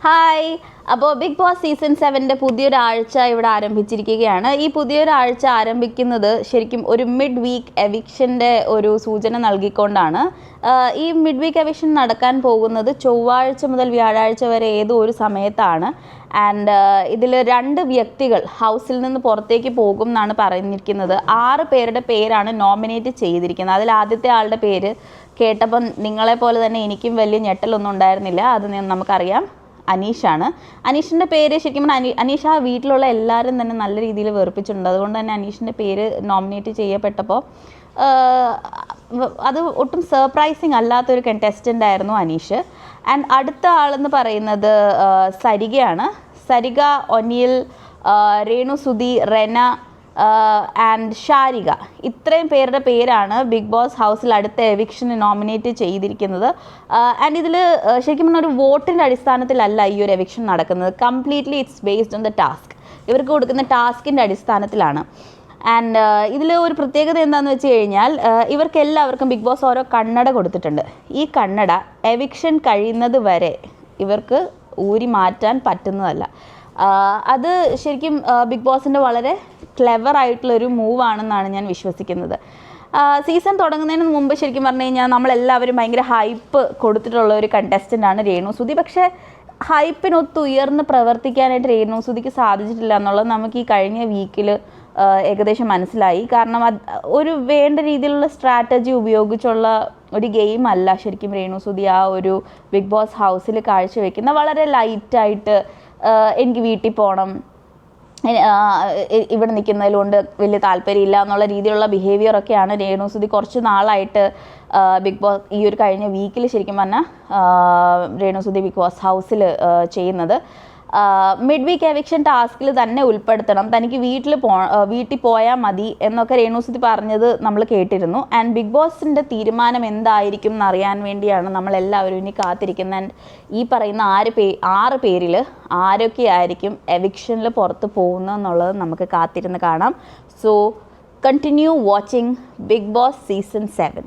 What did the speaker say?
Hi. അപ്പോൾ big Boss season 7 പുതിയൊരാഴ്ച ഇവിടെ ആരംഭിച്ചിരിക്കുകയാണ്. ഈ പുതിയൊരാഴ്ച ആരംഭിക്കുന്നത് ശരിക്കും ഒരു മിഡ് വീക്ക് എവിക്ഷൻ്റെ ഒരു സൂചന നൽകിക്കൊണ്ടാണ്. ഈ മിഡ് വീക്ക് എവിക്ഷൻ നടക്കാൻ പോകുന്നത് ചൊവ്വാഴ്ച മുതൽ വ്യാഴാഴ്ച വരെ ഏതോ ഒരു സമയത്താണ്. ആൻഡ് ഇതിൽ 2 വ്യക്തികൾ ഹൗസിൽ നിന്ന് പുറത്തേക്ക് പോകും എന്നാണ് പറഞ്ഞിരിക്കുന്നത്. 6 പേരുടെ പേരാണ് നോമിനേറ്റ് ചെയ്തിരിക്കുന്നത്. അതിൽ ആദ്യത്തെ ആളുടെ പേര് കേട്ടപ്പം നിങ്ങളെപ്പോലെ തന്നെ എനിക്കും വലിയ ഞെട്ടലൊന്നും ഉണ്ടായിരുന്നില്ല. അത് നമുക്കറിയാം, അനീഷാണ്. അനീഷിൻ്റെ പേര് ശരിക്കും പറഞ്ഞാൽ അനീഷ ആ വീട്ടിലുള്ള എല്ലാവരും തന്നെ നല്ല രീതിയിൽ വെറുപ്പിച്ചിട്ടുണ്ട്. അതുകൊണ്ട് തന്നെ അനീഷിൻ്റെ പേര് നോമിനേറ്റ് ചെയ്യപ്പെട്ടപ്പോൾ അത് ഒട്ടും സർപ്രൈസിങ് അല്ലാത്തൊരു കണ്ടസ്റ്റൻ്റ് ആയിരുന്നു അനീഷ്. ആൻഡ് അടുത്ത ആളെന്ന് പറയുന്നത് സരികയാണ്. സരിക, ഒനിൽ, രേണു സുധി, റെന ആൻഡ് ഷാരിക, ഇത്രയും പേരുടെ പേരാണ് ബിഗ് ബോസ് ഹൗസിൽ അടുത്ത എവിക്ഷന് നോമിനേറ്റ് ചെയ്തിരിക്കുന്നത്. ആൻഡ് ഇതിൽ ശരിക്കും പറഞ്ഞാൽ ഒരു വോട്ടിൻ്റെ അടിസ്ഥാനത്തിലല്ല ഈ ഒരു എവിക്ഷൻ നടക്കുന്നത്. Completely it's based on the task. ഇവർക്ക് കൊടുക്കുന്ന ടാസ്കിൻ്റെ അടിസ്ഥാനത്തിലാണ്. ആൻഡ് ഇതിൽ ഒരു പ്രത്യേകത എന്താണെന്ന് വെച്ച് കഴിഞ്ഞാൽ ഇവർക്കെല്ലാവർക്കും ബിഗ് ബോസ് ഓരോ കണ്ണട കൊടുത്തിട്ടുണ്ട്. ഈ കണ്ണട എവിക്ഷൻ കഴിയുന്നത് വരെ ഇവർക്ക് ഊരി മാറ്റാൻ പറ്റുന്നതല്ല. അത് ശരിക്കും ബിഗ് ബോസിൻ്റെ വളരെ ക്ലെവർ ആയിട്ടുള്ളൊരു മൂവാണെന്നാണ് ഞാൻ വിശ്വസിക്കുന്നത്. സീസൺ തുടങ്ങുന്നതിന് മുമ്പ് ശരിക്കും പറഞ്ഞു കഴിഞ്ഞാൽ നമ്മളെല്ലാവരും ഭയങ്കര ഹൈപ്പ് കൊടുത്തിട്ടുള്ള ഒരു കണ്ടസ്റ്റൻ്റാണ് രേണു സുധി. പക്ഷേ ഹൈപ്പിനൊത്ത് ഉയർന്ന് പ്രവർത്തിക്കാനായിട്ട് രേണു സുധിക്ക് സാധിച്ചിട്ടില്ല എന്നുള്ളത് നമുക്ക് ഈ കഴിഞ്ഞ വീക്കിൽ ഏകദേശം മനസ്സിലായി. കാരണം ഒരു വേണ്ട രീതിയിലുള്ള സ്ട്രാറ്റജി ഉപയോഗിച്ചുള്ള ഒരു ഗെയിം അല്ല ശരിക്കും രേണു സുധി ആ ഒരു ബിഗ് ബോസ് ഹൗസിൽ കാഴ്ചവെക്കുന്ന. വളരെ ലൈറ്റായിട്ട് എനിക്ക് വീട്ടിൽ പോകണം, ഇവിടെ നിൽക്കുന്നതിലുകൊണ്ട് വലിയ താല്പര്യമില്ല എന്നുള്ള രീതിയിലുള്ള ബിഹേവിയറൊക്കെയാണ് രേണു സുധി കുറച്ച് നാളായിട്ട് ബിഗ് ബോസ് ഈ ഒരു കഴിഞ്ഞ വീക്കിൽ ശരിക്കും പറഞ്ഞാൽ രേണു സുധി ബിഗ് ബോസ് ഹൗസിൽ ചെയ്യുന്നത്. മിഡ് വീക്ക് എവിക്ഷൻ ടാസ്കിൽ തന്നെ ഉൾപ്പെടുത്തണം, തനിക്ക് വീട്ടിൽ പോയാൽ മതി എന്നൊക്കെ രേണു സുധി പറഞ്ഞത് നമ്മൾ കേട്ടിരുന്നു. ആൻഡ് ബിഗ് ബോസിൻ്റെ തീരുമാനം എന്തായിരിക്കും എന്നറിയാൻ വേണ്ടിയാണ് നമ്മളെല്ലാവരും ഇനി കാത്തിരിക്കുന്നത്. ആൻഡ് ഈ പറയുന്ന 6 പേരിൽ ആരൊക്കെയായിരിക്കും എവിക്ഷനിൽ പുറത്ത് പോകുന്നതെന്നുള്ളത് നമുക്ക് കാത്തിരുന്ന് കാണാം. So continue watching Bigg Boss season 7.